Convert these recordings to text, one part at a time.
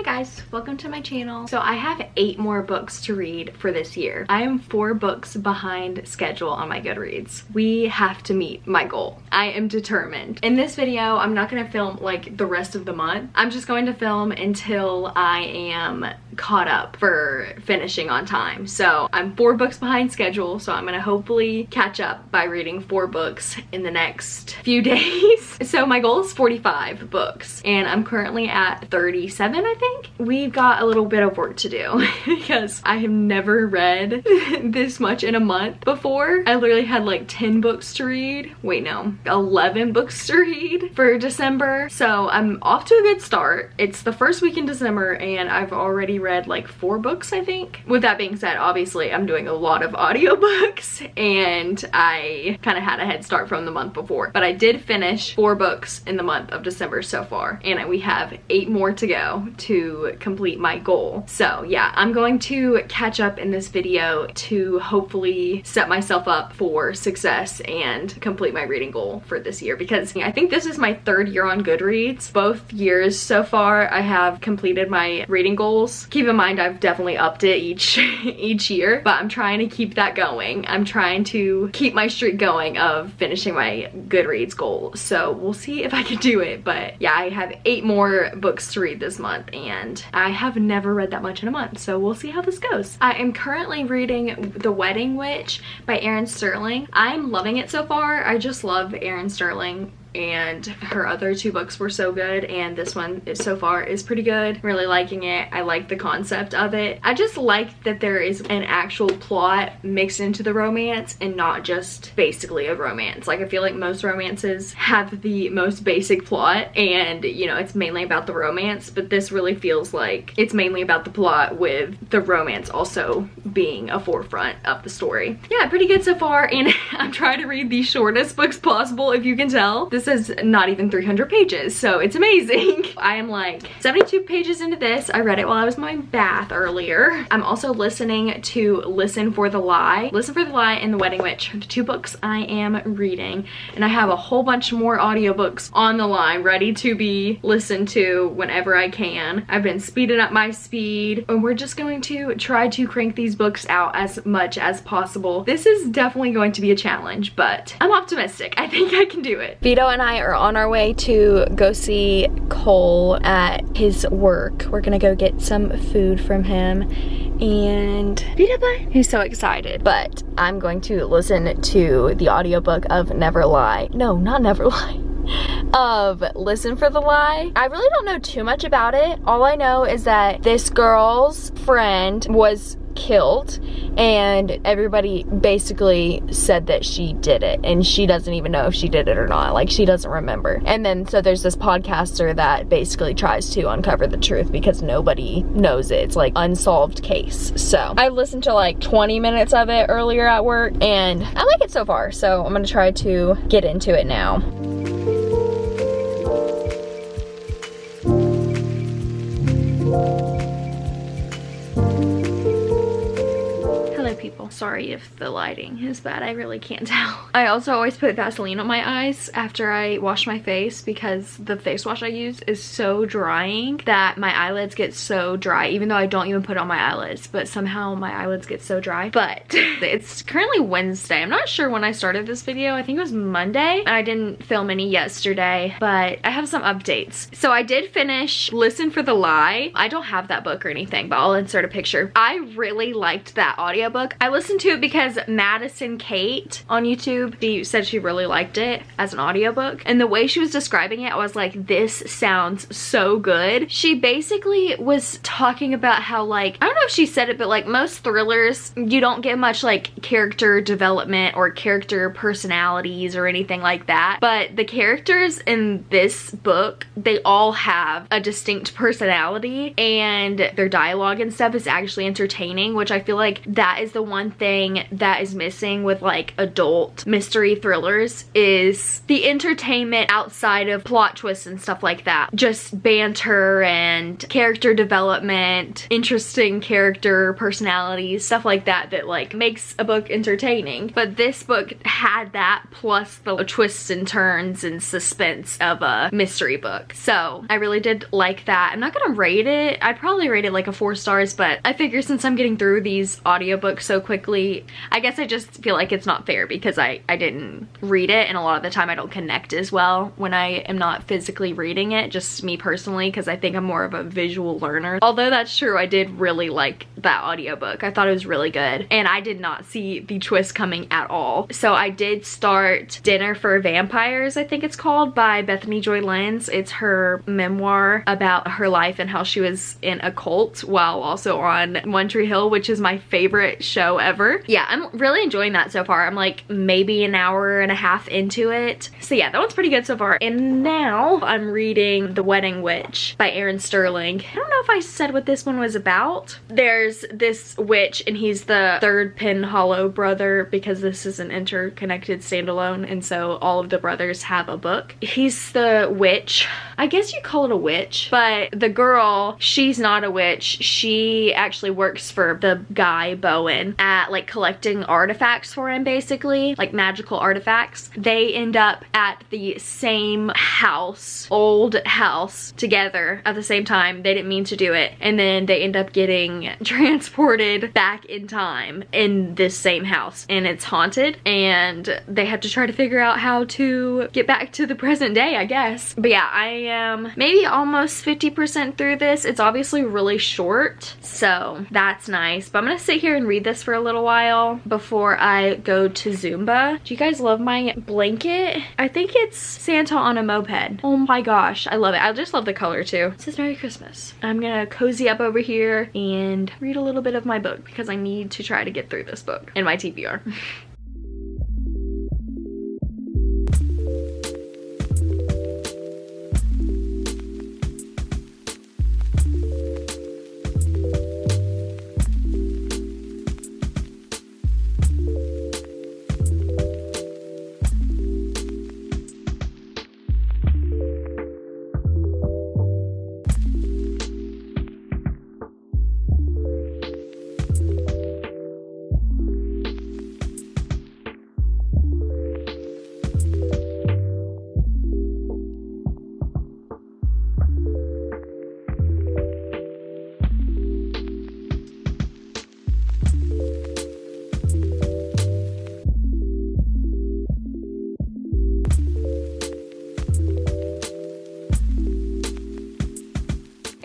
guys, welcome to my channel. So I have 8 more books to read for this year. I am 4 books behind schedule on my Goodreads. We have to meet my goal. I am determined. In this video, I'm not gonna film like the rest of the month. I'm just going to film until I am caught up for finishing on time. So I'm 4 books behind schedule, so I'm gonna hopefully catch up by reading 4 books in the next few days. So my goal is 45 books and I'm currently at 37, I think. We've got a little bit of work to do because I have never read this much in a month before. I literally had like 10 books to read. Wait, no, 11 books to read for December. So I'm off to a good start. It's the first week in December and I've already read like 4 books, I think. With that being said, obviously I'm doing a lot of audiobooks and I kind of had a head start from the month before, but I did finish 4 books in the month of December so far, and we have 8 more to go to complete my goal. So yeah, I'm going to catch up in this video to hopefully set myself up for success and complete my reading goal for this year, because I think this is my 3rd year on Goodreads. Both years so far I have completed my reading goals. Keep in mind I've definitely upped it each year, but I'm trying to keep that going. I'm trying to keep my streak going of finishing my Goodreads goal. So we'll see if I can do it, but yeah, I have 8 more books to read this month and I have never read that much in a month, so we'll see how this goes. I am currently reading The Wedding Witch by Erin Sterling. I'm loving it so far. I just love Erin Sterling, and her other 2 books were so good, and this one so far is pretty good. Really liking it. I like the concept of it. I just like that there is an actual plot mixed into the romance and not just basically a romance. Like, I feel like most romances have the most basic plot and, you know, it's mainly about the romance, but this really feels like it's mainly about the plot with the romance also being a forefront of the story. Yeah, pretty good so far, and I'm trying to read the shortest books possible, if you can tell. This is not even 300 pages, so it's amazing. I am like 72 pages into this. I read it while I was in my bath earlier. I'm also listening to Listen for the Lie. Listen for the Lie and The Wedding Witch, the 2 books I am reading, and I have a whole bunch more audiobooks on the line ready to be listened to whenever I can. I've been speeding up my speed, and we're just going to try to crank these books out as much as possible. This is definitely going to be a challenge, but I'm optimistic. I think I can do it. Vito and I are on our way to go see Cole at his work. We're gonna go get some food from him, and he's so excited. But I'm going to listen to the audiobook of Never Lie. No, not Never Lie. Of Listen for the Lie. I really don't know too much about it. All I know is that this girl's friend was killed and everybody basically said that she did it, and she doesn't even know if she did it or not. Like, she doesn't remember. And then so there's this podcaster that basically tries to uncover the truth because nobody knows it. It's like unsolved case. So I listened to like 20 minutes of it earlier at work and I like it so far, so I'm gonna try to get into it now. People, sorry if the lighting is bad. I really can't tell. I also always put Vaseline on my eyes after I wash my face because the face wash I use is so drying that my eyelids get so dry, even though I don't even put it on my eyelids, but somehow my eyelids get so dry. But it's currently Wednesday. I'm not sure when I started this video. I think it was Monday. I didn't film any yesterday, but I have some updates. So I did finish Listen for the Lie. I don't have that book or anything, but I'll insert a picture. I really liked that audiobook. I listened to it because Madison Kate on YouTube, she said she really liked it as an audiobook, and the way she was describing it, I was like, this sounds so good. She basically was talking about how, like, I don't know if she said it, but like most thrillers, you don't get much like character development or character personalities or anything like that, but the characters in this book, they all have a distinct personality and their dialogue and stuff is actually entertaining, which I feel like that is the one one thing that is missing with like adult mystery thrillers is the entertainment outside of plot twists and stuff like that. Just banter and character development, interesting character personalities, stuff like that that like makes a book entertaining. But this book had that plus the twists and turns and suspense of a mystery book. So I really did like that. I'm not gonna rate it. I'd probably rate it like a 4 stars, but I figure since I'm getting through these audiobooks so quickly, I guess I just feel like it's not fair because I didn't read it, and a lot of the time I don't connect as well when I am not physically reading it, just me personally, because I think I'm more of a visual learner. Although that's true, I did really like that audiobook. I thought it was really good, and I did not see the twist coming at all. So I did start Dinner for Vampires, I think it's called, by Bethany Joy Lenz. It's her memoir about her life and how she was in a cult while also on One Tree Hill, which is my favorite show ever. Yeah, I'm really enjoying that so far. I'm like maybe an hour and a half into it. So yeah, that one's pretty good so far. And now I'm reading The Wedding Witch by Aaron Sterling. I don't know if I said what this one was about. There's this witch and he's the third Penhallow brother because this is an interconnected standalone, and so all of the brothers have a book. He's the witch. I guess you call it a witch, but the girl, she's not a witch. She actually works for the guy, Bowen, at like collecting artifacts for him, basically, like magical artifacts. They end up at the same house, old house, together at the same time. They didn't mean to do it, and then they end up getting transported back in time in this same house, and it's haunted, and they have to try to figure out how to get back to the present day, I guess. But yeah, I am maybe almost 50% through this. It's obviously really short, so that's nice, but I'm gonna sit here and read this for a little while before I go to Zumba. Do you guys love my blanket? I think it's Santa on a moped. Oh my gosh, I love it. I just love the color too. It says Merry Christmas. I'm gonna cozy up over here and read a little bit of my book because I need to try to get through this book and my TBR.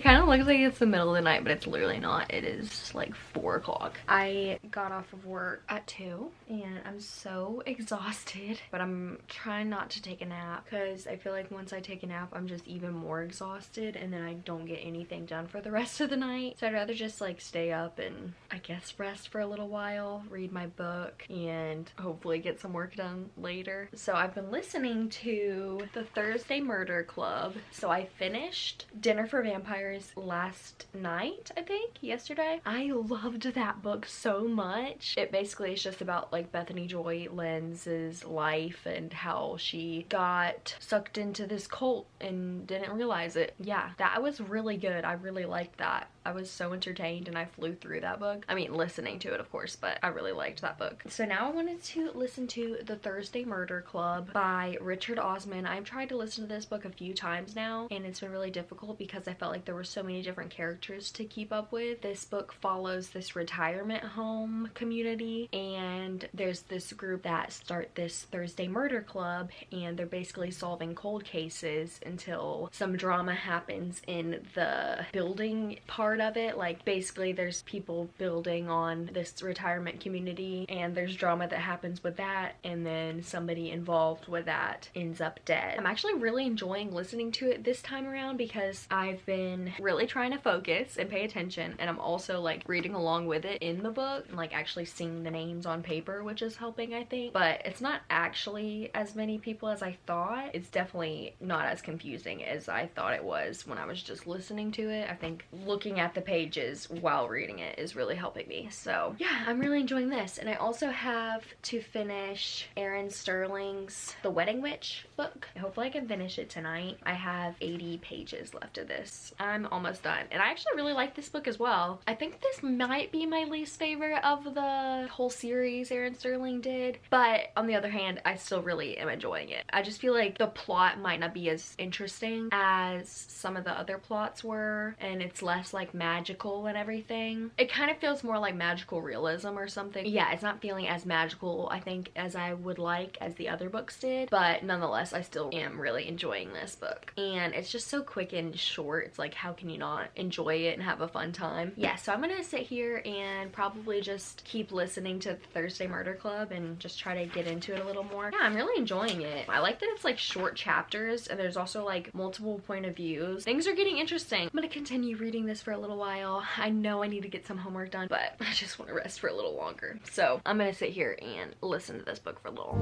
Kind of looks like it's the middle of the night, but it's literally not. It is like 4 o'clock. I got off of work at 2 and I'm so exhausted, but I'm trying not to take a nap because I feel like once I take a nap I'm just even more exhausted and then I don't get anything done for the rest of the night. So I'd rather just like stay up and I guess rest for a little while, read my book, and hopefully get some work done later. So I've been listening to the Thursday Murder Club. So I finished Dinner for Vampires last night, I think, yesterday. I loved that book so much. It basically is just about like Bethany Joy Lenz's life and how she got sucked into this cult and didn't realize it. Yeah, that was really good. I really liked that. I was so entertained and I flew through that book. I mean, listening to it, of course, but I really liked that book. So now I wanted to listen to The Thursday Murder Club by Richard Osman. I've tried to listen to this book a few times now, and it's been really difficult because I felt like there were so many different characters to keep up with. This book follows this retirement home community, and there's this group that start this Thursday Murder Club, and they're basically solving cold cases until some drama happens in the building part of it. Like basically there's people building on this retirement community and there's drama that happens with that, and then somebody involved with that ends up dead. I'm actually really enjoying listening to it this time around because I've been really trying to focus and pay attention, and I'm also like reading along with it in the book and like actually seeing the names on paper, which is helping, I think. But it's not actually as many people as I thought. It's definitely not as confusing as I thought it was when I was just listening to it. I think looking at the pages while reading it is really helping me. So yeah, I'm really enjoying this. And I also have to finish Erin Sterling's The Wedding Witch book. Hopefully I can finish it tonight. I have 80 pages left of this. I'm almost done. And I actually really like this book as well. I think this might be my least favorite of the whole series Erin Sterling did, but on the other hand, I still really am enjoying it. I just feel like the plot might not be as interesting as some of the other plots were, and it's less like magical and everything. It kind of feels more like magical realism or something. Yeah, it's not feeling as magical, I think, as I would like as the other books did, but nonetheless, I still am really enjoying this book. And it's just so quick and short. It's like, how can you not enjoy it and have a fun time? Yeah, so I'm gonna sit here and probably just keep listening to Thursday Murder Club and just try to get into it a little more. Yeah, I'm really enjoying it. I like that it's like short chapters and there's also like multiple point of views. Things are getting interesting. I'm gonna continue reading this for a little while. I know I need to get some homework done, but I just want to rest for a little longer. So I'm gonna sit here and listen to this book for a little.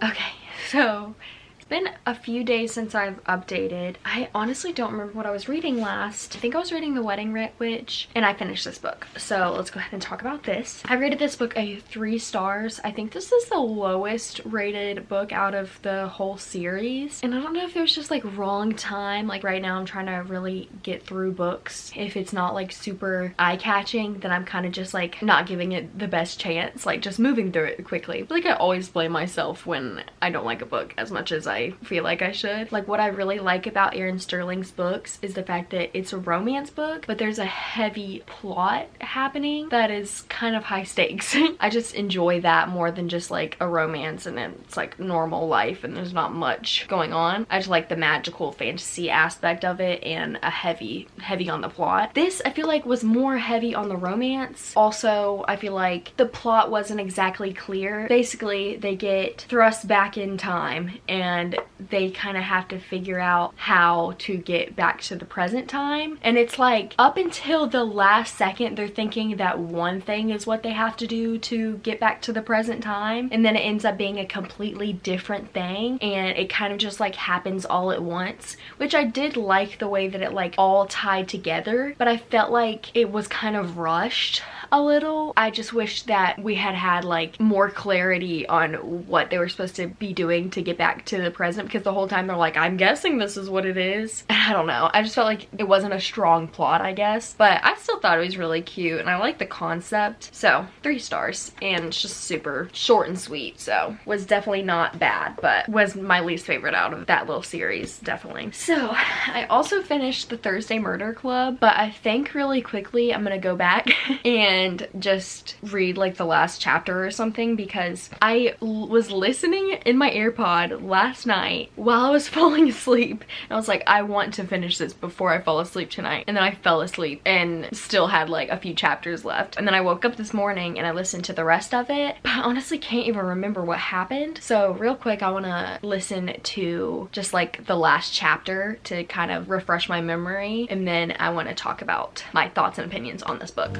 Okay, so it's been a few days since I've updated. I honestly don't remember what I was reading last. I think I was reading The Wedding Witch, and I finished this book. So let's go ahead and talk about this. I rated this book a 3 stars. I think this is the lowest rated book out of the whole series. And I don't know if there's just like wrong time. Like right now I'm trying to really get through books. If it's not like super eye-catching, then I'm kind of just like not giving it the best chance, like just moving through it quickly. I feel like I always blame myself when I don't like a book as much as I feel like I should. Like what I really like about Erin Sterling's books is the fact that it's a romance book, but there's a heavy plot happening that is kind of high stakes. I just enjoy that more than just like a romance and it's like normal life and there's not much going on. I just like the magical fantasy aspect of it and a heavy on the plot. This I feel like was more heavy on the romance. Also, I feel like the plot wasn't exactly clear. Basically, they get thrust back in time and they kind of have to figure out how to get back to the present time. And it's like up until the last second they're thinking that one thing is what they have to do to get back to the present time, and then it ends up being a completely different thing and it kind of just like happens all at once, which I did like the way that it like all tied together, but I felt like it was kind of rushed a little. I just wish that we had like more clarity on what they were supposed to be doing to get back to the present, because the whole time they're like, I'm guessing this is what it is. I don't know. I just felt like it wasn't a strong plot, I guess, but I still thought it was really cute and I like the concept. So 3 stars, and it's just super short and sweet, so was definitely not bad, but was my least favorite out of that little series, definitely. So I also finished the Thursday Murder Club, but I think really quickly I'm gonna go back and just read like the last chapter or something, because I was listening in my AirPod last night while I was falling asleep and I was like, I want to finish this before I fall asleep tonight, and then I fell asleep and still had like a few chapters left, and then I woke up this morning and I listened to the rest of it, but I honestly can't even remember what happened. So real quick, I want to listen to just like the last chapter to kind of refresh my memory, and then I want to talk about my thoughts and opinions on this book.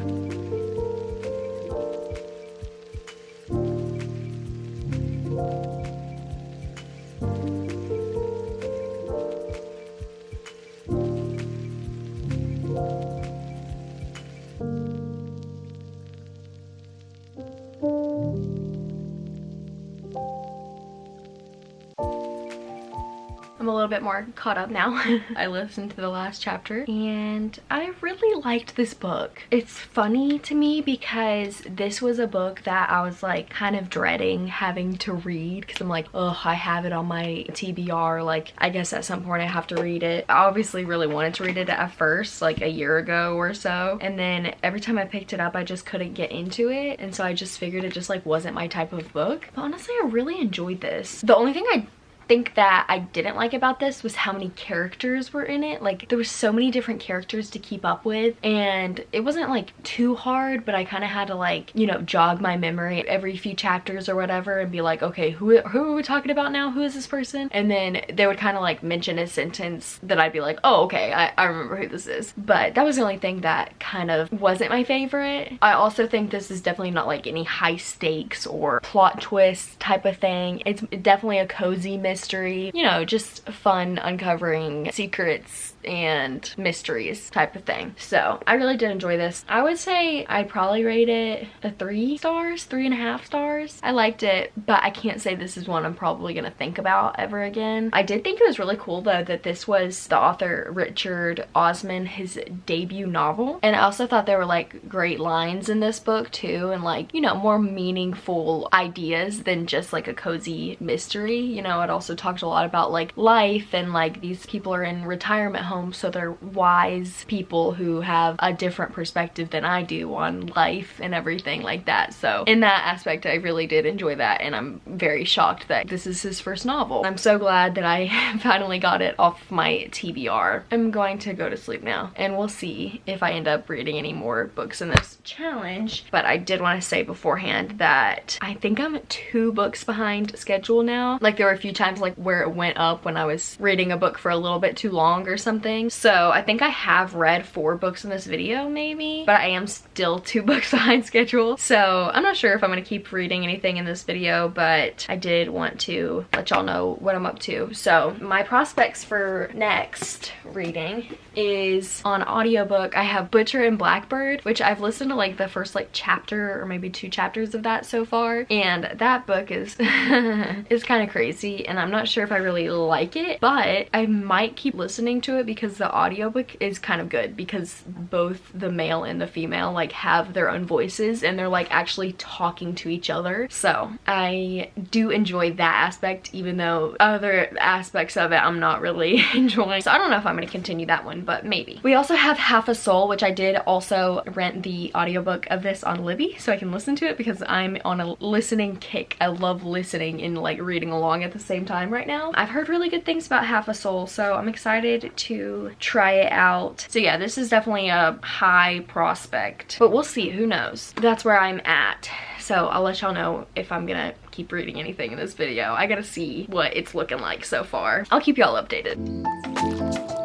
I'm a little bit more caught up now. I listened to the last chapter and I really liked this book. It's funny to me because this was a book that I was like kind of dreading having to read, because I'm like, oh, I have it on my TBR, like I guess at some point I have to read it. I obviously really wanted to read it at first, like a year ago or so, and then every time I picked it up I just couldn't get into it, and so I just figured it just like wasn't my type of book. But honestly, I really enjoyed this. The only thing I think that I didn't like about this was how many characters were in it. Like there were so many different characters to keep up with, and it wasn't like too hard, but I kind of had to like, you know, jog my memory every few chapters or whatever and be like, okay, who are we talking about now? Who is this person? And then they would kind of like mention a sentence that I'd be like, oh, okay, I remember who this is. But that was the only thing that kind of wasn't my favorite. I also think this is definitely not like any high stakes or plot twist type of thing. It's definitely a cozy mystery, you know, just fun uncovering secrets and mysteries type of thing. So I really did enjoy this. I would say I'd probably rate it a 3 stars, 3.5 stars. I liked it, but I can't say this is one I'm probably gonna think about ever again. I did think it was really cool though that this was the author Richard Osman, his debut novel. And I also thought there were like great lines in this book too, and like, you know, more meaningful ideas than just like a cozy mystery. You know, it also talked a lot about like life, and like these people are in retirement homes, so they're wise people who have a different perspective than I do on life and everything like that. So in that aspect, I really did enjoy that, and I'm very shocked that this is his first novel. I'm so glad that I finally got it off my TBR. I'm going to go to sleep now, and we'll see if I end up reading any more books in this challenge. But I did want to say beforehand that I think I'm 2 books behind schedule now. Like there were a few times like where it went up when I was reading a book for a little bit too long or something. So I think I have read 4 books in this video maybe, but I am still 2 books behind schedule. So I'm not sure if I'm going to keep reading anything in this video, but I did want to let y'all know what I'm up to. So my prospects for next reading is on audiobook. I have Butcher and Blackbird, which I've listened to like the first like chapter or maybe 2 chapters of that so far, and that book is is kind of crazy, and I'm not sure if I really like it, but I might keep listening to it because the audiobook is kind of good, because both the male and the female like have their own voices and they're like actually talking to each other. So I do enjoy that aspect, even though other aspects of it I'm not really enjoying. So I don't know if I'm going to continue that one, but maybe. We also have Half a Soul, which I did also rent the audiobook of this on Libby so I can listen to it, because I'm on a listening kick. I love listening and like reading along at the same time right now. I've heard really good things about Half a Soul, so I'm excited to try it out. So yeah, this is definitely a high prospect, but we'll see, who knows. That's where I'm at. So I'll let y'all know if I'm gonna keep reading anything in this video. I gotta see what it's looking like so far. I'll keep y'all updated.